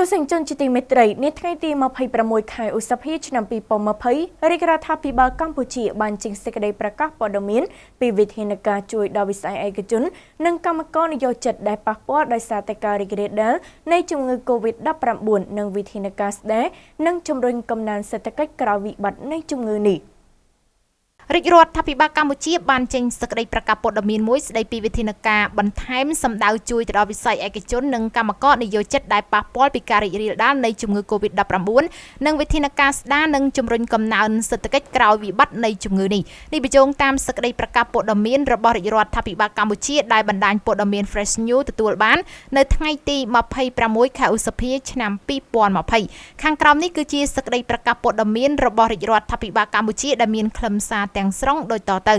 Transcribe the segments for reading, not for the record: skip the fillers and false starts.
ទស្សនិកជនជាទីមេត្រីនាថ្ងៃទី26ខែឧសភាឆ្នាំ2020រាជរដ្ឋាភិបាលកម្ពុជាបានចេញសេចក្តីប្រកាសព័ត៌មានពីវិធានការជួយដល់វិស័យឯកជននិងកម្មករនិយោជិតដែលប៉ះពាល់ដោយសារតែការរីករាលដាលនៃជំងឺ COVID-19 និងវិធានការស្តីនិងជំរុញកំណើនសេដ្ឋកិច្ចក្រោយវិបត្តិនៃជំងឺនេះរាជរដ្ឋាភិបាលកម្ពុជាបានចេញសេចក្តីប្រកាសព័ត៌មានមួយស្តីពីវិធានការបន្ថែមសម្ដៅជួយទៅដល់វិស័យឯកជននិងកម្មករនិយោជិតដែលប៉ះពាល់ពីការរីករាលដាលនៃជំងឺ COVID-19 និងវិធានការស្ដារនិងជំរុញកំណើនសេដ្ឋកិច្ចក្រោយវិបត្តិនៃជំងឺនេះបញ្ជាក់តាមសេចក្តីប្រកាសព័ត៌មានរបស់រាជរដ្ឋាភិបាលកម្ពុជាដែលបណ្ដាញព័ត៌មាន Fresh News ទទួលបាននៅថ្ងៃទី26ខែឧសភាឆ្នាំ2020ខាងក្រោមនេះគឺជាសេចក្តីប្រកាសព័ត៌មានរបស់រាជរដ្ឋាភិបាលកម្ពុជាដែលមានខ្លឹមសារទាំងស្រុងដោយតទៅ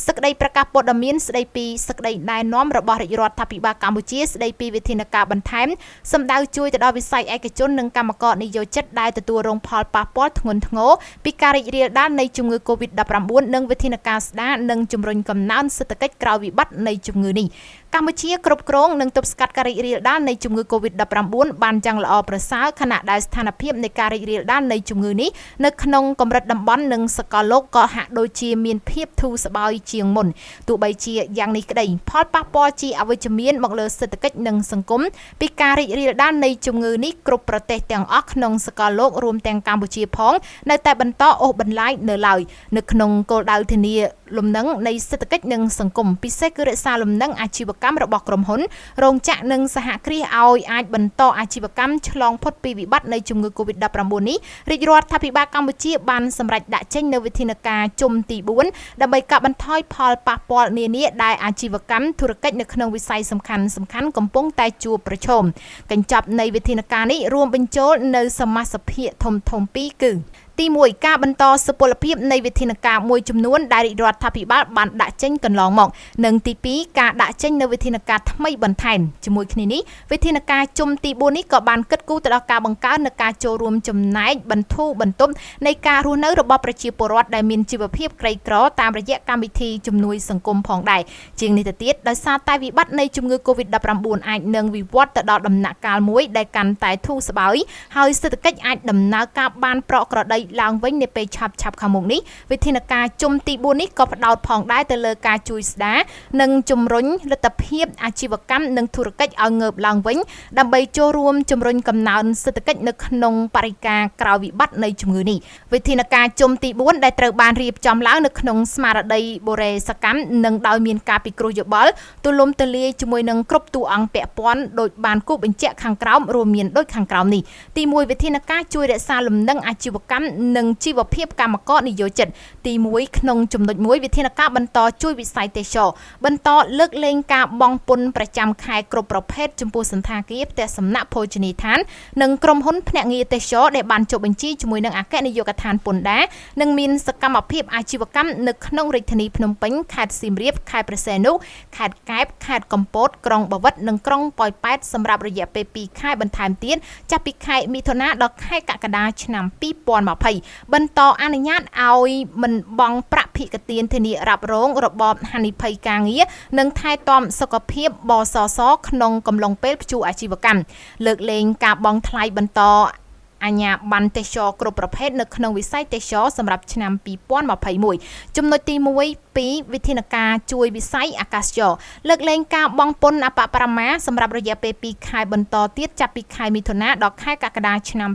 សេចក្តីប្រកាសព័ត៌មានស្តីពីសេចក្តីណែនាំរបស់រាជរដ្ឋាភិបាលកម្ពុជាស្តីពីវិធានការបន្ថែមសម្ដៅជួយទៅដល់វិស័យឯកជននិងកម្មករនិយោជិតដែលទទួលរងផលប៉ះពាល់ធ្ងន់ធ្ងរពីការរីករាលដាលនៃជំងឺ COVID-19 និងវិធានការស្ដារនិងជំរុញកំណើនសេដ្ឋកិច្ចក្រោយវិបត្តិនៃជំងឺនេះកម្ពុជាគ្រប់គ្រងនិងទប់ស្កាត់ការរីករាលដាលនៃជំងឺ COVID-19 បានយ៉ាងល្អប្រសើរខណៈដែលស្ថានភាពនៃការរីករាលដាលនៃជំងឺនេះនៅក្នុងកម្រិតតំបន់និងសកលលោកក៏ហាក់ដូចជាមានភាពធូរស្បើយជាងមុនទោះបីជាយ៉ាងនេះក្តីផលប៉ះពាល់ជាអវិជ្ជមានមកលើសេដ្ឋកិច្ចនិងសង្គមពីការរីករាលដាលនៃជំងឺនេះគ្រប់ប្រទេសទាំងអស់ក្នុងសកលលោករួមទាំងកម្ពុជាផងនៅតែបន្តអូសបន្លាយនៅឡើយនៅក្នុងគោលដៅធានាលំនឹងនៃសេដ្ឋកិច្ចនិងសង្គមពិសេសគឺរក្សាលំនឹងអាជីវកម្មរបស់ក្រុមហ៊ុនរោងចក្រនិងសហគ្រាសឲ្យអាចបន្តអាជីវកម្មឆ្លងផុតពីវិបត្តិនៃជំងឺ COVID-19 នេះរាជរដ្ឋាភិបាលកម្ពុជាបានសម្រេចដាក់ចេញនូវវិធានការជុំទី4ដើម្បីកាត់បន្ថយផលប៉ះពាល់នានាដែលអាជីវកម្មធុរកិច្ចនៅក្នុងវិស័យសំខាន់ៗកំពុងតែជួបប្រឈមកញ្ចប់នៃវិធានការនេះរួមបញ្ចូលនៅសមាសភាគធំៗពីរគឺទី1ការបន្តសុពលភាពនៃវិធានការមួយចំនួនដែលរាជរដ្ឋាភិបាលបានដាក់ចេញកន្លងមកនិងទី2ការដាក់ចេញនូវវិធានការថ្មីបន្ថែមជាមួយគ្នានេះវិធានការជុំទី4នេះក៏បានគិតគូរទៅដល់ការបង្កើននូវការចូលរួមចំណែកបន្ធូរបន្ទប់នៃការរស់នៅរបស់ប្រជាពលរដ្ឋដែលមានជីវភាពក្រីក្រតាមរយៈកម្មវិធីជំនួយសង្គមផងដែរជាងនេះទៅទៀតដោយសារតែវិបត្តិនៃជំងឺ COVID-19 អាចនឹងវិវត្តទៅដល់ដំណាក់កាលមួយដែលកាន់តែធូរស្បើយហើយសេដ្ឋកិច្ចអាចដំណើរការបានប្រក្រតីឡើងវិញនៅពេលឆាប់ខាងមុខនេះវិធានការជុំទី4នេះក៏ផ្ដោតផងដែរទៅលើការជួយស្ដារនិងជំរុញលទ្ធភាពអាជីវកម្មនិងធុរកិច្ចឲ្យងើបឡើងវិញដើម្បីចូលរួមជំរុញកំណើនសេដ្ឋកិច្ចនៅក្នុងបរិយាកាសក្រោយវិបត្តិនៃជំងឺនេះវិធានការជុំទី4ដែលត្រូវបានរៀបចំឡើងនៅក្នុងស្មារតីបូរេសកម្មនិងដោយមានការពិគ្រោះយោបល់ទូលំទូលាយជាមួយនឹងគ្រប់តួអង្គពាក់ព័ន្ធដោយបានគូបញ្ជាក់ខាងក្រោមរួមមានដូចខាងក្រោមនេះទី1វិធានការជួយរក្សាលំនឹងអាជីវកម្មនិងជីវភាពកម្មករនិយោជិតទី1ក្នុងចំណុច1វិធានការបន្តជួយវិស័យទេសចរបន្តលើកលែងការបង់ពន្ធប្រចាំខែគ្រប់ប្រភេទចំពោះសន្តាគារផ្ទះសំណាក់ភោជនីយដ្ឋាននិងក្រុមហ៊ុនភ្នាក់ងារទេសចរដែលបានចុះបញ្ជីជាមួយនឹងអគ្គនាយកដ្ឋានពន្ធដារនិងមានសកម្មភាពអាជីវកម្មនៅក្នុងរាជធានីភ្នំពេញខេត្តសៀមរាបខេត្តព្រះសីហនុខេត្តកែបខេត្តកំពតក្រុងបាវិតនិងក្រុងប៉ោយប៉ែតសម្រាប់រយៈពេល2ខែបន្ថែមទៀតចាប់ពីខែមិថុនាដល់ខែកក្កដាឆ្នាំ2020បន្តអនុញ្ញាតឲ្យមិនបង់ប្រាក់ភិកទានធានារ៉ាប់រងរបបហានិភ័យការងារនិងថែទាំសុខភាពបសសក្នុងកំឡុងពេលព្យួរអាជីវកម្មលើកលែងការបង់ថ្លៃបន្តអាជ្ញាប័ណ្ណទេសចរគ្រប់ប្រភេទនៅក្នុងវិស័យទេសចរសម្រាប់ឆ្នាំ2021ចំណុចទី1ពីវិធានការជួយវិស័យអាកាសចរលើកលែងការបង់ពន្ធអបបរមាសម្រាប់រយៈពេល2ខែបន្តទៀតចាប់ពីខែមិថុនាដល់ខែកក្កដាឆ្នាំ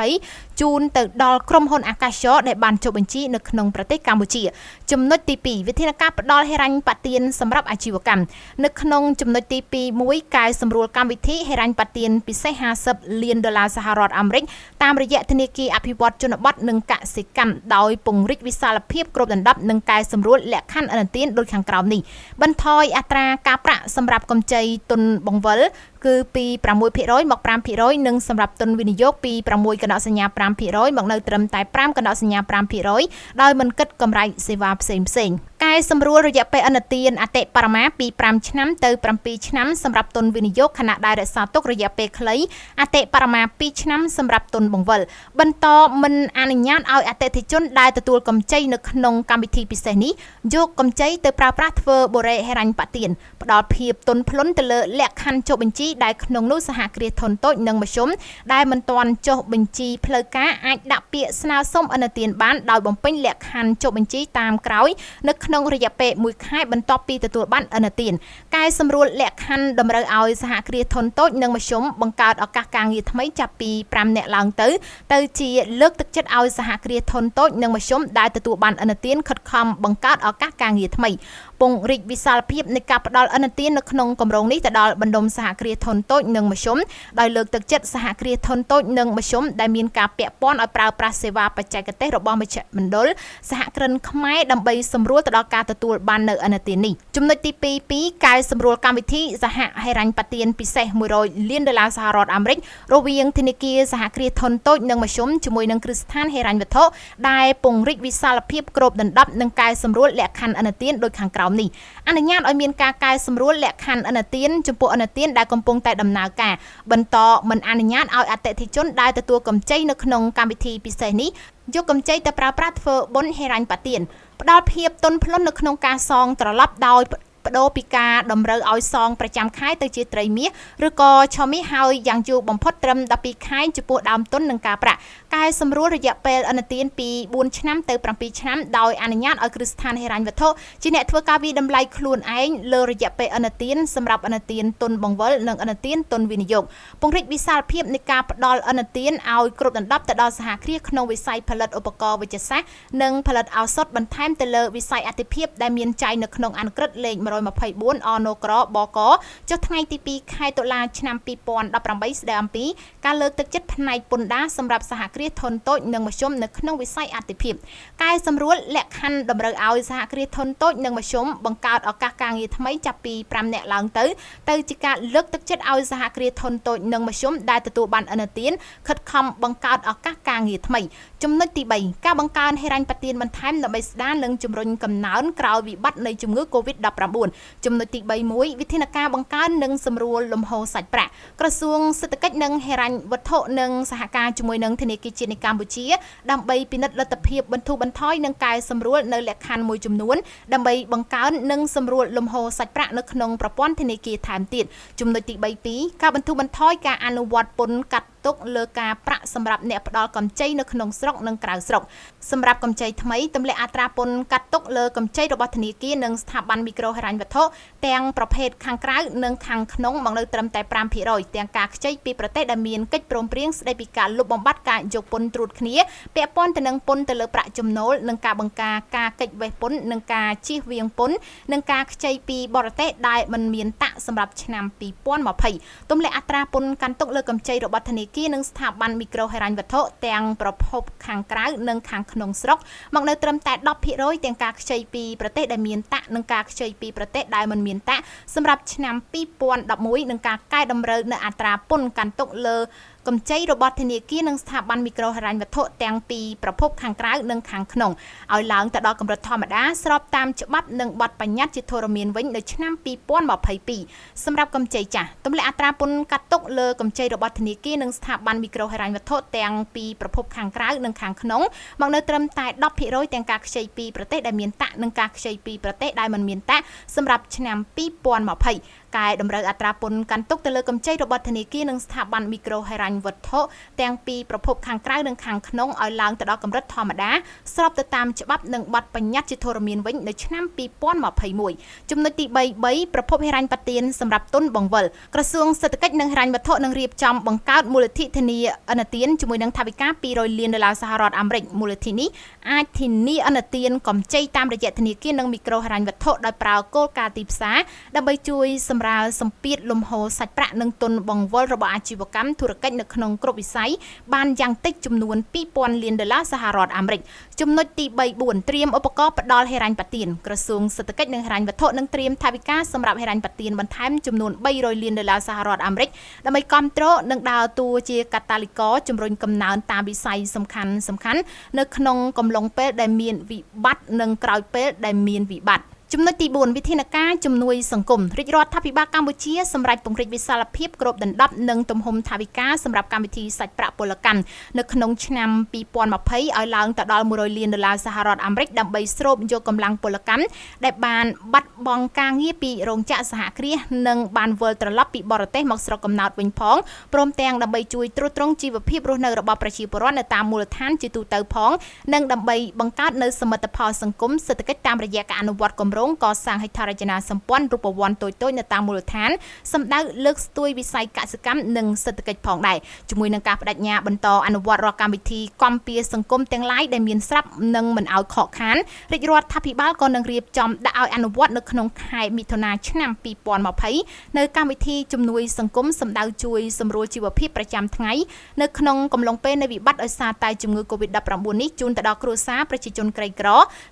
2020ជូនទៅដល់ក្រុមហ៊ុនអាកាសចរដែលបានចុះបញ្ជីនៅក្នុងប្រទេសកម្ពុជាចំណុចទី2វិធានការផ្ដល់ហិរញ្ញប្បទានសម្រាប់អាជីវកម្មនៅក្នុងចំណុចទី21កែសម្រួលកម្មវិធីហិរញ្ញប្បទានពិសេស$50 លានសហរដ្ឋអាមេរិកតាមរយៈធនាគារអភិវឌ្ឍជនបទនិងកសិកម្មដោយពង្រីកវិសាលភាពគ្របដណ្ដប់និងកែសម្រួលលក្ខខណ្ឌឥណទានដូចខាងក្រោមនេះបន្ថយអត្រាការប្រាក់សម្រាប់កម្ចីទុនបង្វិលគឺពី 6% មក 5% និងសម្រាប់ទុនវិនិយោគពី 6 កណ្ដោសញ្ញា 5% មកនៅត្រឹមតែ 5 កណ្ដោសញ្ញា 5% ដោយមិនគិតកម្រៃសេវាផ្សេងៗកែសម្រួលរយៈពេលឥណទានអតិបរមាពី5ឆ្នាំទៅ7ឆ្នាំសម្រាប់ទុនវិនិយោគខណៈដែលរក្សាទុករយៈពេលខ្លីអតិបរមា2ឆ្នាំសម្រាប់ទុនបង្វិលបន្តមិនអនុញ្ញាតឲ្យអតិថិជនដែលទទួលកម្ចីនៅក្នុងកម្មវិធីពិសេសនេះយកកម្ចីទៅប្រើប្រាស់ធ្វើបូរេហិរញ្ញប្បទានផ្ដល់ភាពទន់ភ្លន់ទៅលើលក្ខខណ្ឌចុះបញ្ជី ដែលក្នុងនោះសហគ្រាសធុនតូចនិងមធ្យមដែលមិនទាន់ចុះបញ្ជីផ្លូវការអាចដាក់ពាក្យស្នើសុំឥណទានបានដោយបំពេញលក្ខខណ្ឌចុះបញ្ជីតាមក្រោយនៅក្នុងរយៈពេល1ខែបន្ទាប់ពីទទួលបានឥណទានកែសម្រួលលក្ខខណ្ឌតម្រូវឲ្យសហគ្រាសធុនតូចនិងមធ្យមបង្កើតឱកាសការងារថ្មីចាប់ពី5នាក់ឡើងទៅជាលើកទឹកចិត្តឲ្យសហគ្រាសធុនតូចនិងមធ្យមដែលទទួលបានឥណទានខិតខំបង្កើតឱកាសការងារថ្មីពង្រីកវិសាលភាពនៃការផ្ដល់ឥណទាននៅក្នុងគម្រោងនេះទៅដល់បណ្ដុំសហគ្រាសធុនតូចនិងមធ្យមដោយលើកទឹកចិត្តសហគ្រាសធុនតូចនិងមធ្យមដែលមានការពាក់ព័ន្ធឲ្យប្រើប្រាស់សេវាបច្ចេកទេសរបស់មជ្ឈមណ្ឌលសហគ្រិនខ្មែរដើម្បីសម្រួលទៅដល់ការទទួលបាននៅឥណទាននេះចំណុចទី2កែសម្រួលកម្មវិធីសហហិរញ្ញប្បទានពិសេស$100 លានសហរដ្ឋអាមេរិករវាងធនាគារសហគ្រាសធុនតូចនិងមធ្យមជាមួយនឹងគ្រឹះស្ថានហិរញ្ញវត្ថុដែលពង្រីកវិសាលភាពគ្របដណ្ដប់និងកែសម្រួលលក្ខខណ្ឌឥណទានដូចខាងក្រោមនេះអនុញ្ញាតឲ្យមានការកែសម្រួលលក្ខខណ្ឌឥណទានចំពោះឥណទានដែលកំពុងតែដំណើរការបន្តមិនអនុញ្ញាតឲ្យអតិថិជនដែលទទួលកម្ចីនៅក្នុងកម្មវិធីពិសេសនេះយកកម្ចីទៅប្រើប្រាស់ធ្វើបុណ្យហិរញ្ញប្បទានផ្ដល់ភាពទន់ភ្លន់នៅក្នុងការសងត្រឡប់ដោយបដូរពីការតម្រូវឲ្យសងប្រចាំខែទៅជាត្រីមាសឬក៏ឆមាសហើយយ៉ាងយូរបំផុតត្រឹម12ខែចំពោះដើមទុននិងការប្រាក់កែសម្រួលរយៈពេលឥណទានពី4ឆ្នាំទៅ7ឆ្នាំដោយអនុញ្ញាតឲ្យគ្រឹះស្ថានហិរញ្ញវត្ថុជាអ្នកធ្វើការវិតម្លៃខ្លួនឯងលើរយៈពេលឥណទានសម្រាប់ឥណទានទុនបង្វិលនិងឥណទានទុនវិនិយោគពង្រីកវិសាលភាពនៃការផ្ដល់ឥណទានឲ្យគ្រប់ដណ្ដប់ទៅដល់សហគ្រាសក្នុងវិស័យផលិតឧបករណ៍វេជ្ជសាស្ត្រនិងផលិតឱសថបន្ថែមទៅលើវិស័យអាទិភាពដែលមានចែងនៅក្នុងអនុក្រឹត្យលេខ124 អនក្របកចុះថ្ងៃទី2ខែតុលាឆ្នាំ2018ស្ដីអំពីការលើកទឹកចិត្តផ្នែកពន្ធដារសម្រាប់សហគ្រាសធុនតូចនិងមធ្យមនៅក្នុងវិស័យអាទិភាពកែសម្រួលលក្ខខណ្ឌតម្រូវឲ្យសហគ្រាសធុនតូចនិងមធ្យមបង្កើតឱកាសការងារថ្មីចាប់ពី5នាក់ឡើងទៅជាការលើកទឹកចិត្តឲ្យសហគ្រាសធុនតូចនិងមធ្យមដែលទទួលបានឥណទានខិតខំបង្កើតឱកាសការងារថ្មីចំណុចទី3ការបង្កើនហិរញ្ញប្បទានបន្ថែមដើម្បីស្ដារនិងជំរុញកំណើនក្រោយវិបត្តិនៃជំងឺ Covid-19 ចំណុចទី3វិធានការបង្កើននិងសម្រួលលំហូរសាច់ប្រាក់ក្រសួងសេដ្ឋកិច្ចនិងហិរញ្ញវត្ថុនិងសហការជាមួយនឹងធនាគារជាតិនៃកម្ពុជាដើម្បីពិនិត្យលទ្ធភាពបន្ធូរបន្ថយនិងកែសម្រួលនៅលក្ខខណ្ឌមួយចំនួនដើម្បីបង្កើននិងសម្រួលលំហូរសាច់ប្រាក់នៅក្នុងប្រព័ន្ធធនាគារថែមទៀតចំណុចទី3ការបន្ធូរបន្ថយការអនុវត្តពន្ធកាត់ទុកលើការប្រាក់សម្រាប់អ្នកផ្ដល់កម្ចីនៅក្នុងស្រុកនិងក្រៅស្រុកសម្រាប់កម្ចីថ្មីទម្លាក់អត្រាពន្ធកាត់ទុកលើកម្ចីរបស់ធនាគារនិងស្ថាប័នមីក្រូហិរញ្ញវត្ថុទាំងប្រភេទខាងក្រៅនិងខាងក្នុងមកនៅត្រឹមតែ 5% ទាំងការខ្ចីពីប្រទេសដែលមានកិច្ចព្រមព្រៀងស្តីពីការលុបបំបាត់ការយកពន្ធត្រួតគ្នាពាក់ព័ន្ធទៅនឹងពន្ធទៅលើប្រាក់ចំណូលនិងការបង្ការការកិច្ចវេះពន្ធនិងការជៀសវាងពន្ធនិងការខ្ចីពីបរទេសដែលមិនមានតាក់សម្រាប់ឆ្នាំ2020ទម្លាក់អត្រាពន្ធកាន់ទុកលើកម្ចីរបស់ធនាគារនិងស្ថាប័នមីក្រូហិរញ្ញវត្ថុទាំងប្រភពខាងក្រៅនិងខាងក្នុងស្រុកមកនៅត្រឹមតែ 10% ទាំងការខ្ចីពីប្រទេសដែលមានតាក់និងការខ្ចីពីប្រទេសដែលមិនមានតាក់សម្រាប់ឆ្នាំ2011និងការកែតម្រូវនៅអត្រាពន្ធកាន់ទុកលើកម្ចីរបស់ធនាគារនិងស្ថាប័នមីក្រូហិរញ្ញវត្ថុទាំងពីប្រភពខាងក្រៅនិងខាងក្នុងឲ្យឡើងទៅដល់កម្រិតធម្មតាស្របតាមច្បាប់និងបទបញ្ញត្តិជាធរមានវិញនៅឆ្នាំ2022សម្រាប់កម្ចីចាស់ទម្លាក់អត្រាពន្ធកាត់ទុកលើកម្ចីរបស់ធនាគារនិងស្ថាប័នមីក្រូហិរញ្ញវត្ថុទាំងពីប្រភពខាងក្រៅនិងខាងក្នុងមកនៅត្រឹមតែ 10% ទាំងការខ្ចីពីប្រទេសដែលមានតាក់និងការខ្ចីពីប្រទេសដែលមិនមានតាក់សម្រាប់ឆ្នាំ2020កែតម្រូវអត្រាពន្ធកាន់ទុកទៅលើកម្ចីរបស់ធនាគារនិងស្ថាប័នមីក្រូហិរញ្ញវត្ថុទាំងពីប្រភពខាងក្រៅនិងខាងក្នុងឲ្យឡើងទៅដល់កម្រិតធម្មតាស្របទៅតាមច្បាប់និងបទបញ្ញត្តិជាធរមានវិញនៅឆ្នាំ2021ចំណុចទី3ប្រភពហិរញ្ញប្បទានសម្រាប់ទុនបង្វិលក្រសួងសេដ្ឋកិច្ចនិងហិរញ្ញវត្ថុនឹងរៀបចំបង្កើតមូលនិធិធានាឥណទានជាមួយនឹងថវិកា$200 លានសហរដ្ឋអាមេរិកមូលនិធិនេះអាចធានាឥណទានកម្ចីតាមរយៈធនាគារនិងមីក្រូហិរញ្ញវត្ថុដោយប្រើគោលការណ៍ទីផ្សារដើម្បីជួយសម្រាលសម្ពាធលំហូរសាច់ប្រាក់និងទុនបង្វិលរបស់អាជីវកម្មធុរកិច្ចនៅក្នុងគ្រប់វិស័យបានយ៉ាងតិចចំនួន$2,000 លានសហរដ្ឋអាមេរិកចំណុចទី3-4ត្រៀមឧបករណ៍ផ្ដល់ហិរញ្ញប្បទានក្រសួងសេដ្ឋកិច្ចនិងហិរញ្ញវត្ថុនឹងត្រៀមថវិកាសម្រាប់ហិរញ្ញប្បទានបន្ថែមចំនួន$300 លានសហរដ្ឋអាមេរិកដើម្បីគាំទ្រនិងដើរតួជាកាតាលីករជំរុញកំណើនតាមវិស័យសំខាន់នៅក្នុងកំឡុងពេលដែលមានវិបត្តិនិងក្រោយពេលដែលមានវិបត្តិ ចំណុចទី4វិធានការជំនួយសង្គមរាជរដ្ឋាភិបាលកម្ពុជាសម្រាប់ពង្រីកវិសាលភាពគ្របដណ្ដប់និងទំហំថវិកាសម្រាប់កម្មវិធីសាច់ប្រាក់ពលកម្មនៅក្នុងឆ្នាំ2020ឲ្យឡើងទៅដល់$100 លានសហរដ្ឋអាមេរិកដើម្បីស្រូបយកកម្លាំងពលកម្មដែលបានបាត់បង់ការងារពីរោងចក្រសហគ្រាសនិងបានវិលត្រឡប់ពីបរទេសមកស្រុកកំណើតវិញផងព្រមទាំងដើម្បីជួយទ្រទ្រង់ជីវភាពរស់នៅរបស់ប្រជាពលរដ្ឋនៅតាមមូលដ្ឋានជាទូទៅផងនិងដើម្បីបង្កើតនូវសមិទ្ធផលសង្គមសេដ្ឋកិច្ចតាមរយៈការអនុវត្តគម្រោងកសាងហេដ្ឋារចនាសម្ព័ន្ធរូបវន្តតូចៗនៅតាមមូលដ្ឋានសម្ដៅលើកស្ទួយវិស័យកសិកម្មនិងសេដ្ឋកិច្ចផងដែរជាមួយនឹងការបដិញ្ញាបន្តអនុវត្តរាល់កម្មវិធីគាំពារសង្គមទាំងឡាយដែលមានស្រាប់និងមិនឲ្យខកខានរាជរដ្ឋាភិបាលក៏នឹងរៀបចំដាក់ឲ្យអនុវត្តនៅក្នុងខែមិថុនាឆ្នាំ2020នៅកម្មវិធីជំនួយសង្គមសម្ដៅជួយសម្រួលជីវភាពប្រចាំថ្ងៃនៅក្នុងកំឡុងពេលនៃវិបត្តិដោយសារតែជំងឺ Covid-19 នេះជូនទៅដល់គ្រួសារប្រជាជនក្រីក្រ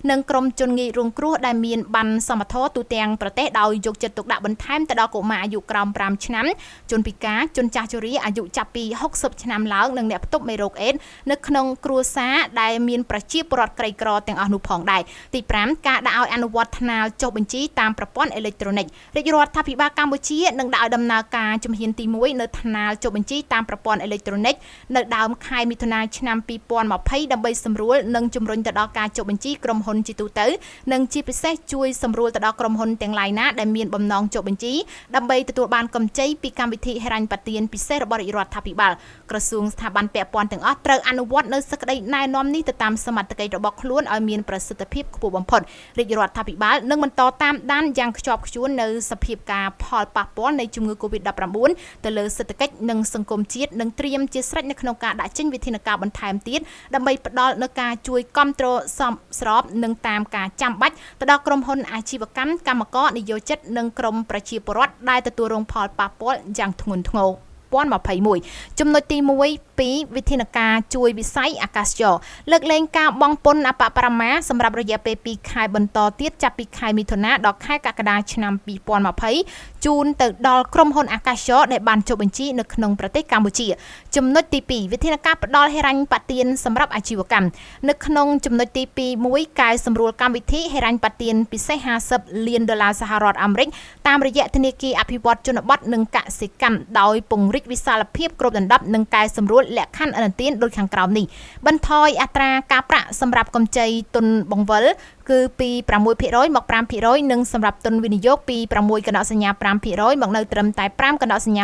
និងក្រុមជនងាយរងគ្រោះដែលមានបានសមត្ថទូទាំងប្រទេសដោយយកចិត្តទុកដាក់បន្ថែមទៅដល់កុមារអាយុក្រោម5ឆ្នាំជនពិការជនចាស់ជរាអាយុចាប់ពី60ឆ្នាំឡើងនិងអ្នកផ្ទុកមេរោគអេដស៍នៅក្នុងគ្រួសារដែលមានប្រជាពលរដ្ឋក្រីក្រទាំងអស់នោះផងដែរទី5ការដាក់ឲ្យអនុវត្តថ្នាលចុះបញ្ជីតាមប្រព័ន្ធអេឡិចត្រូនិករាជរដ្ឋាភិបាលកម្ពុជានឹងដាក់ឲ្យដំណើរការជំហានទី1នៅថ្នាលចុះបញ្ជីតាមប្រព័ន្ធអេឡិចត្រូនិកនៅដើមខែមិថុនាឆ្នាំ2020ដើម្បីសម្រួលនិងជំរុញទៅដល់ការចុះបញ្ជីក្រុមហ៊ុនជាទូទៅនិងជាពិសេសជួយសម្រួលទៅដល់ក្រុមហ៊ុនទាំងឡាយណាដែលមានបំណងចុះបញ្ជីដើម្បីទទួលបានកម្ចីពីកម្មវិធីហិរញ្ញប្បទានពិសេសរបស់រាជរដ្ឋាភិបាលក្រសួងស្ថាប័នពាក់ព័ន្ធទាំងអស់ត្រូវអនុវត្តនៅសេចក្តីណែនាំនេះទៅតាមសមត្ថកិច្ចរបស់ខ្លួនឲ្យមានប្រសិទ្ធភាពខ្ពស់បំផុតរាជរដ្ឋាភិបាលនឹងបន្តតាមដានយ៉ាងខ្ជាប់ខ្ជួននៅសភាពការផលប៉ះពាល់នៃជំងឺ Covid-19 ទៅលើសេដ្ឋកិច្ចនិងសង្គមជាតិនិងត្រៀមជាស្រេចនៅក្នុងការដាក់ចេញវិធានការបន្ថែមទៀតដើម្បីផ្ដល់នូវការជួយគាំទ្រសមស្របនិងតាមការចាំបាច់ទៅដល់ក្រុមហ៊ុនអាជីវកម្មកម្មករនិយោជិតនិងក្រុមប្រជាពលរដ្ឋដែលទទួលរងផលប៉ះពាល់យ៉ាងធ្ងន់ធ្ងរ2021ចំណុចទី1ពីវិធានការជួយវិស័យអាកាសចរលើកលែងការបង់ពន្ធអបបរមាសម្រាប់រយៈពេល2ខែបន្តទៀតចាប់ពីខែមិថុនាដល់ខែកក្កដាឆ្នាំ2020ជូនទៅដល់ក្រុមហ៊ុនអាកាសចរដែលបានចុះបញ្ជីនៅក្នុងប្រទេសកម្ពុជាចំណុចទី2វិធានការផ្ដល់ហិរញ្ញប្បទានសម្រាប់អាជីវកម្មនៅក្នុងចំណុចទី2កែសម្រួលកម្មវិធីហិរញ្ញប្បទានពិសេស$50 លានសហរដ្ឋអាមេរិកតាមរយៈធនាគារអភិវឌ្ឍជនបទនិងកសិកម្មដោយពង្រីកវិសាលភាពគ្របដណ្ដប់និងកែសម្រួលលក្ខខណ្ឌឥណទានដូចខាងក្រោមនេះបន្ថយអត្រាការប្រាក់សម្រាប់កម្ចីទុនបង្វិលគឺពី6%មក 5% និងសម្រាប់ទុនវិនិយោគពី6កណ្ដោសញ្ញា 5% មកនៅត្រឹមតែ5កណ្ដោសញ្ញា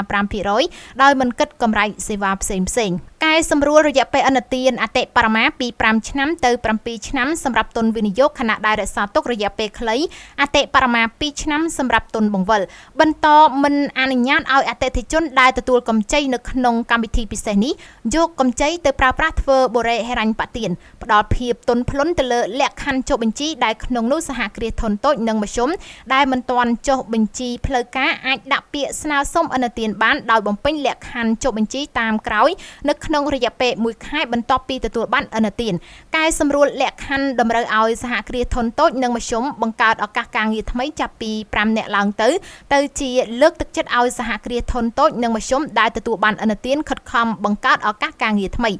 5% ដោយមិនគិតកម្រៃសេវាផ្សេងៗកែសម្រួលរយៈពេលឥណទានអតិបរមាពី5ឆ្នាំទៅ7ឆ្នាំសម្រាប់ទុនវិនិយោគខណៈដែលរក្សាទុករយៈពេលខ្លីអតិបរមា2ឆ្នាំសម្រាប់ទុនបង្វិលបន្តមិនអនុញ្ញាតឲ្យអតិថិជនដែលទទួលកម្ចីនៅក្នុងកម្មវិធីពិសេសនេះយកកម្ចីទៅប្រើប្រាស់ធ្វើបូរេហិរញ្ញប្បទានផ្ដល់ភាពទន់ភ្លន់ទៅលើលក្ខខណ្ឌចុះបញ្ជីដែលក្នុងនោះសហគ្រាសធុនតូចនិងមធ្យមដែលមិនទាន់ចុះបញ្ជីផ្លូវការអាចដាក់ពាក្យស្នើសុំឥណទានបានដោយបំពេញលក្ខខណ្ឌចុះបញ្ជីតាមក្រោយនៅក្នុងរយៈពេល1ខែបន្ទាប់ពីទទួលបានឥណទានកែសម្រួលលក្ខខណ្ឌតម្រូវឲ្យសហគ្រាសធុនតូចនិងមធ្យមបង្កើតឱកាសការងារថ្មីចាប់ពី5នាក់ឡើងទៅជាលើកទឹកចិត្តឲ្យសហគ្រាសធុនតូចនិងមធ្យមដែលទទួលបានឥណទានខិតខំបង្កើតឱកាសការងារថ្មី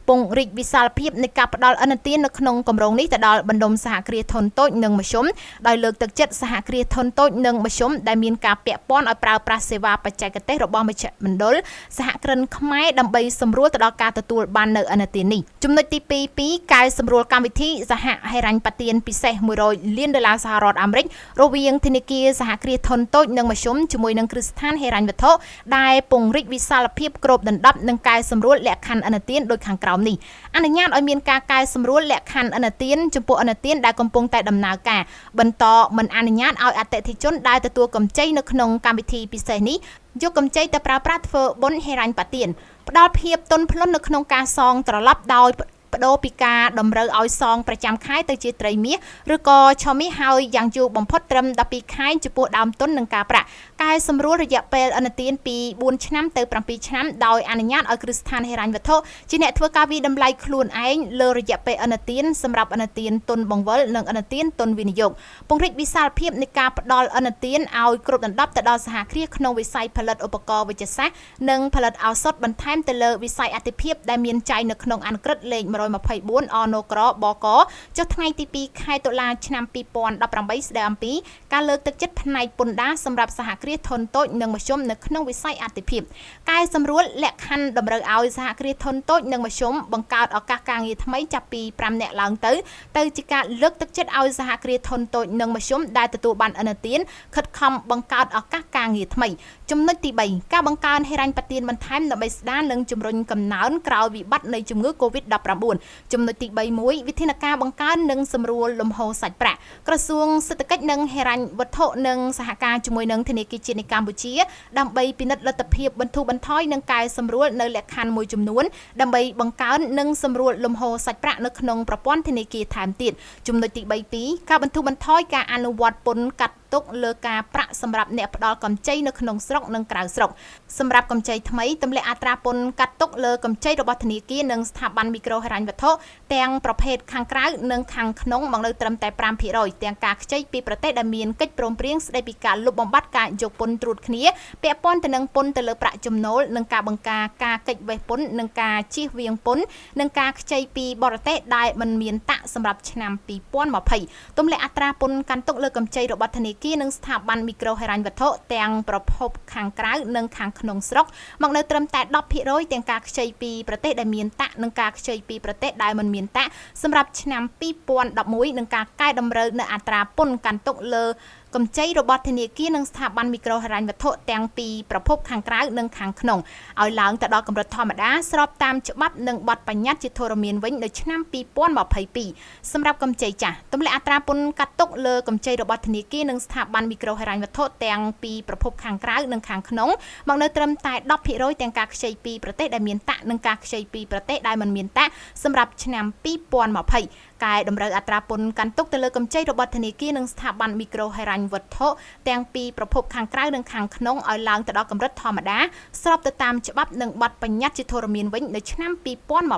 ពង្រីកវិសាលភាពនៃការផ្ដល់ឥណទាននៅក្នុងគម្រោងនេះទៅដល់បណ្ដុំសហគ្រាសធុនតូចនិងមធ្យមដោយលើកទឹកចិត្តសហគ្រាសធុនតូចនិងមធ្យមដែលមានការពាក់ព័ន្ធឲ្យប្រើប្រាស់សេវាបច្ចេកទេសរបស់មជ្ឈមណ្ឌលសហគ្រិនខ្មែរដើម្បីសម្រួលទៅដល់ការទទួលបាននៅឥណទាននេះចំណុចទី2កែសម្រួលកម្មវិធីសហហិរញ្ញប្បទានពិសេស$100 លានសហរដ្ឋអាមេរិករវាងធនាគារសហគ្រាសធុនតូចនិងមធ្យមជាមួយនឹងគ្រឹះស្ថានហិរញ្ញវត្ថុដែលពង្រីកវិសាលភាពគ្របដណ្ដប់និងកែសម្រួលលក្ខខណ្ឌឥណទានដូចខាងក្រោមនេះអនុញ្ញាតឲ្យមានការកែសម្រួលលក្ខខណ្ឌឥណទានចំពោះឥណទានដែលកំពុងតែដំណើរការបន្តមិនអនុញ្ញាតឲ្យអតិថិជនដែលទទួលកម្ចីនៅក្នុងកម្មវិធីពិសេសនេះយកកម្ចីទៅប្រើប្រាស់ធ្វើបុណ្យហិរញ្ញប្បទានផ្ដល់ភាពទន់ភ្លន់នៅក្នុងការសងត្រឡប់ដោយបដូរពីការតម្រូវឲ្យសងប្រចាំខែទៅជាត្រីមាសឬក៏ឆមាសហើយយ៉ាងយូរបំផុតត្រឹម12ខែចំពោះដើមទុននិងការប្រាក់កែសម្រួលរយៈពេលឥណទានពី4ឆ្នាំទៅ7ឆ្នាំដោយអនុញ្ញាតឲ្យគ្រឹះស្ថានហិរញ្ញវត្ថុជាអ្នកធ្វើការវិតម្លៃខ្លួនឯងលើរយៈពេលឥណទានសម្រាប់ឥណទានទុនបង្វិលនិងឥណទានទុនវិនិយោគពង្រីកវិសាលភាពនៃការផ្ដល់ឥណទានឲ្យគ្រប់ដណ្ដប់ទៅដល់សហគ្រាសក្នុងវិស័យផលិតឧបករណ៍វេជ្ជសាស្ត្រនិងផលិតឱសថបន្ថែមទៅលើវិស័យអាទិភាពដែលមានចែងនៅក្នុងអនុក្រឹត្យលេខ 124 អនក្របកចុះថ្ងៃទី 2 ខែតុលាឆ្នាំ 2018 ស្ដីអំពីការលើកទឹកចិត្តផ្នែកពន្ធដារសម្រាប់សហគ្រាសធុនតូចនិងមធ្យមនៅក្នុងវិស័យអាទិភាពកែសម្រួលលក្ខខណ្ឌតម្រូវឲ្យសហគ្រាសធុនតូចនិងមធ្យមបង្កើតឱកាសការងារថ្មីចាប់ពី 5 នាក់ឡើងទៅជាការលើកទឹកចិត្តឲ្យសហគ្រាសធុនតូចនិងមធ្យមដែលទទួលបានឥណទានខិតខំបង្កើតឱកាសការងារថ្មីចំណុចទី 3 ការបង្កើនហិរញ្ញប្បទានបន្ថែមដើម្បីស្ដារនិងជំរុញកំណើនក្រោយវិបត្តិនៃជំងឺ Covid-19 ចំណុចទី 3 វិធានការបង្កើននិងសម្រួលលំហូរសាច់ប្រាក់ក្រសួងសេដ្ឋកិច្ចនិងហិរញ្ញវត្ថុនិងសហការជាមួយនឹងធនាគារជាតិនៃកម្ពុជាដើម្បីពិនិត្យលទ្ធភាពបន្ធូរបន្ថយនិងកែសម្រួលនៅលក្ខខណ្ឌមួយចំនួនដើម្បីបង្កើននិងសម្រួលលំហូរសាច់ប្រាក់នៅក្នុងប្រព័ន្ធធនាគារថែមទៀតចំណុចទី 3 ការបន្ធូរបន្ថយការអនុវត្តពន្ធកាត់ទុកលើការប្រាក់សម្រាប់អ្នកផ្ដល់កម្ចីនៅក្នុងស្រុកនិងក្រៅស្រុកសម្រាប់កម្ចីថ្មីទម្លាក់អត្រាពន្ធកាត់ទុកលើកម្ចីរបស់ធនាគារនិងស្ថាប័នមីក្រូហិរញ្ញវត្ថុទាំងប្រភេទខាងក្រៅនិងខាងក្នុងមកនៅត្រឹមតែ 5% ទាំងការខ្ចីពីប្រទេសដែលមានកិច្ចព្រមព្រៀងស្តីពីការលុបបំបាត់ការយកពន្ធត្រួតគ្នាពាក់ព័ន្ធទៅនឹងពន្ធទៅលើប្រាក់ចំណូលនិងការបង្ការការកិច្ចវេះពន្ធនិងការជៀសវាងពន្ធនិងការខ្ចីពីបរទេសដែលមិនមានតាក់សម្រាប់ឆ្នាំ 2020 ទម្លាក់អត្រាពន្ធកាន់ទុកលើកម្ចីរបស់ធនាគារនិងស្ថាប័នមីក្រូហិរញ្ញវត្ថុទាំងប្រភពខាងក្រៅនិងខាងក្នុងស្រុកមកនៅត្រឹមតែ 10% ទាំងការខ្ចីពីប្រទេសដែលមានតាក់និងការខ្ចីពីប្រទេសដែលមិនមានតាក់សម្រាប់ឆ្នាំ 2011 និងការកែតម្រូវនៅអត្រាពន្ធកាន់ទុកលើកម្ចីរបស់ធនាគារនិងស្ថាប័នមីក្រូហិរញ្ញវត្ថុទាំងពីរប្រភពខាងក្រៅនិងខាងក្នុងឲ្យឡើងទៅដល់កម្រិតធម្មតាស្របតាមច្បាប់និងបទបញ្ញត្តិជាធរមានវិញនៅឆ្នាំ 2022 សម្រាប់កម្ចីចាស់ទម្លាក់អត្រាពន្ធកាត់ទុកលើកម្ចីរបស់ធនាគារនិងស្ថាប័នមីក្រូហិរញ្ញវត្ថុទាំងពីរប្រភពខាងក្រៅនិងខាងក្នុងមកនៅត្រឹមតែ 10% ទាំងការខ្ចីពីប្រទេសដែលមានតាក់និងការខ្ចីពីប្រទេសដែលមិនមានតាក់សម្រាប់ឆ្នាំ 2020 កែតម្រូវអត្រាពន្ធកាន់ទុកទៅលើកម្ចីរបស់ធនាគារនិងស្ថាប័នមីក្រូហិរញ្ញវត្ថុទាំងពីរប្រភពខាងក្រៅនិងខាងក្នុងឲ្យឡើងទៅដល់កម្រិតធម្មតាស្របទៅតាមច្បាប់និងបទបញ្ញត្តិជាធរមានវិញនៅឆ្នាំ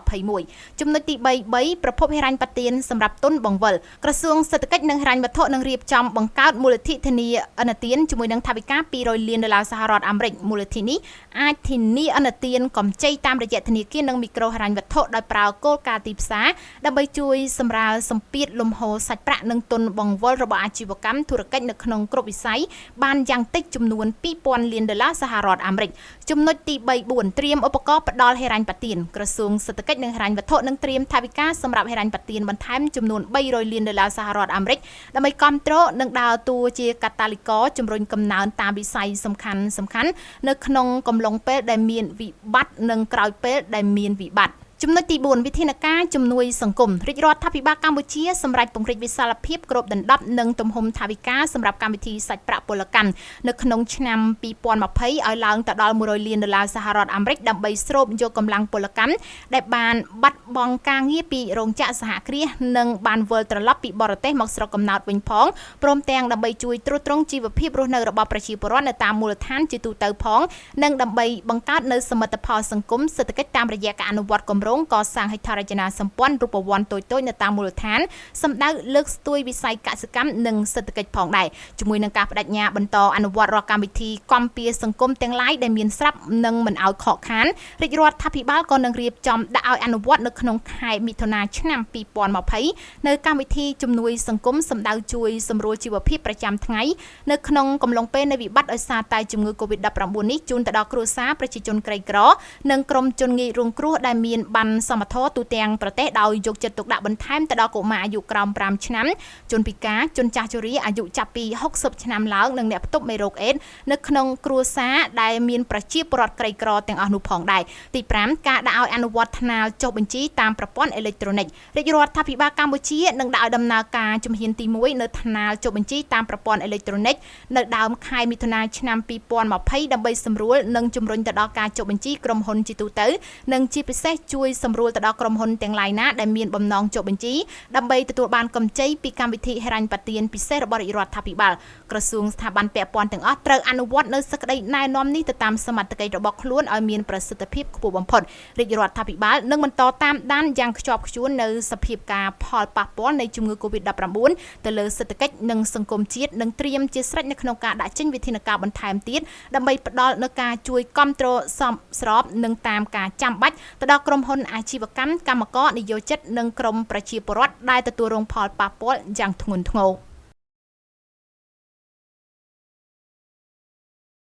2021 ចំណុចទី 3 ប្រភពហិរញ្ញប្បទានសម្រាប់ទុនបង្វិលក្រសួងសេដ្ឋកិច្ចនិងហិរញ្ញវត្ថុនឹងរៀបចំបង្កើតមូលនិធិធានាឥណទានជាមួយនឹងថវិកា$200 លានសហរដ្ឋអាមេរិកមូលនិធិនេះអាចធានាឥណទានកម្ចីតាមរយៈធនាគារនិងមីក្រូហិរញ្ញវត្ថុដោយប្រើគោលការណ៍ទីផ្សារដើម្បីជួយសម្រាលសម្ពាធលំហូរសាច់ប្រាក់និងទុនបង្វិលរបស់អាជីវកម្មធុរកិច្ចនៅក្នុងគ្រប់វិស័យបានយ៉ាងតិចចំនួន$2,000 លានសហរដ្ឋអាមេរិកចំណុចទី 3-4 ត្រៀមឧបករណ៍ផ្ដល់ហិរញ្ញប្បទានក្រសួងសេដ្ឋកិច្ចនិងហិរញ្ញវត្ថុនឹងត្រៀមថវិកាសម្រាប់ហិរញ្ញប្បទានបន្ថែមចំនួន$300 លានសហរដ្ឋអាមេរិកដើម្បីគាំទ្រនិងដើរតួជាកាតាលីករជំរុញកំណើនតាមវិស័យសំខាន់នៅក្នុងកំឡុងពេលដែលមានវិបត្តិនិងក្រោយពេលដែលមានវិបត្តិចំណុចទី 4 វិធានការជំនួយសង្គមរាជរដ្ឋាភិបាលកម្ពុជាសម្រាប់ពង្រីកវិសាលភាពគ្របដណ្ដប់និងទំហំថវិកាសម្រាប់កម្មវិធីសាច់ប្រាក់ពលកម្មនៅក្នុងឆ្នាំ 2020 ឲ្យឡើងទៅដល់$100 លានសហរដ្ឋអាមេរិកដើម្បីស្រូបយកកម្លាំងពលកម្មដែលបានបាត់បង់ការងារពីរោងចក្រសហគ្រាសនិងបានវិលត្រឡប់ពីបរទេសមកស្រុកកំណើតវិញផងព្រមទាំងដើម្បីជួយទ្រទ្រង់ជីវភាពរស់នៅរបស់ប្រជាពលរដ្ឋនៅតាមមូលដ្ឋានជាទូទៅផងនិងដើម្បីបង្កើតនូវសមិទ្ធផលសង្គមសេដ្ឋកិច្ចតាមរយៈការអនុវត្តគម្រោងកសាងហេដ្ឋារចនាសម្ព័ន្ធរូបវន្តតូចៗនៅតាមមូលដ្ឋានសម្ដៅលើកស្ទួយវិស័យកសិកម្មនិងសេដ្ឋកិច្ចផងដែរជាមួយនឹងការបដិញ្ញាបន្តអនុវត្តរាល់កម្មវិធីគាំពារសង្គមទាំងឡាយដែលមានស្រាប់និងមិនឲ្យខកខានរាជរដ្ឋាភិបាលក៏នឹងរៀបចំដាក់ឲ្យអនុវត្តនៅក្នុងខែមិថុនាឆ្នាំ 2020 នៅកម្មវិធីជំនួយសង្គមសម្ដៅជួយសម្រួលជីវភាពប្រចាំថ្ងៃនៅក្នុងកំឡុងពេលនៃវិបត្តិដោយសារតែជំងឺ Covid-19 នេះជូនទៅដល់គ្រួសារប្រជាជនក្រីក្រនិងក្រុមជនងាយរងគ្រោះដែលមានបានសមត្ថទូទាំងប្រទេសដោយយកចិត្តទុកដាក់បន្ថែមទៅដល់កុមារអាយុក្រោម5ឆ្នាំជនពិការជនចាស់ជរាអាយុចាប់ពី60ឆ្នាំឡើងនិងអ្នកផ្ទុកមេរោគអេដស៍នៅក្នុងគ្រួសារដែលមានប្រជាពលរដ្ឋក្រីក្រទាំងអស់នោះផងដែរទី 5 ការដាក់ឲ្យអនុវត្តថ្នាលចុះបញ្ជីតាមប្រព័ន្ធអេឡិចត្រូនិករាជរដ្ឋាភិបាលកម្ពុជានឹងដាក់ឲ្យដំណើរការជំហានទី 1 នៅថ្នាលចុះបញ្ជីតាមប្រព័ន្ធអេឡិចត្រូនិកនៅដើមខែមិថុនាឆ្នាំ 2020 ដើម្បីសម្រួលនិងជំរុញទៅដល់ការចុះបញ្ជីក្រុមហ៊ុនជាទូទៅនិងជាពិសេសជួយសម្រួលទៅដល់ក្រុមហ៊ុនទាំងឡាយណាដែលមានបំណងចុះបញ្ជីដើម្បីទទួលបានកម្ចីពីកម្មវិធីហិរញ្ញប្បទានពិសេសរបស់រាជរដ្ឋាភិបាលក្រសួងស្ថាប័នពាក់ព័ន្ធទាំងអស់ត្រូវអនុវត្តនៅសេចក្តីណែនាំនេះទៅតាមសមត្ថកិច្ចរបស់ខ្លួនឲ្យមានប្រសិទ្ធភាពខ្ពស់បំផុតរាជរដ្ឋាភិបាលនឹងបន្តតាមដានយ៉ាងខ្ជាប់ខ្ជួននៅសភាពការផលប៉ះពាល់នៃជំងឺ Covid-19 ទៅលើសេដ្ឋកិច្ចនិងសង្គមជាតិនិងត្រៀមជាស្រេចនៅក្នុងការដាក់ចេញវិធានការបន្ថែមទៀតដើម្បីផ្ដល់នូវការជួយគាំទ្រសមស្របនិងតាមការចាំបាច់ទៅដល់ក្រុមហ៊ុន អាជីវកម្មកម្មករនិយោជិតនិងក្រុមប្រជាពលរដ្ឋដែលទទួលរងផលប៉ះពាល់យ៉ាងធ្ងន់ធ្ងរ។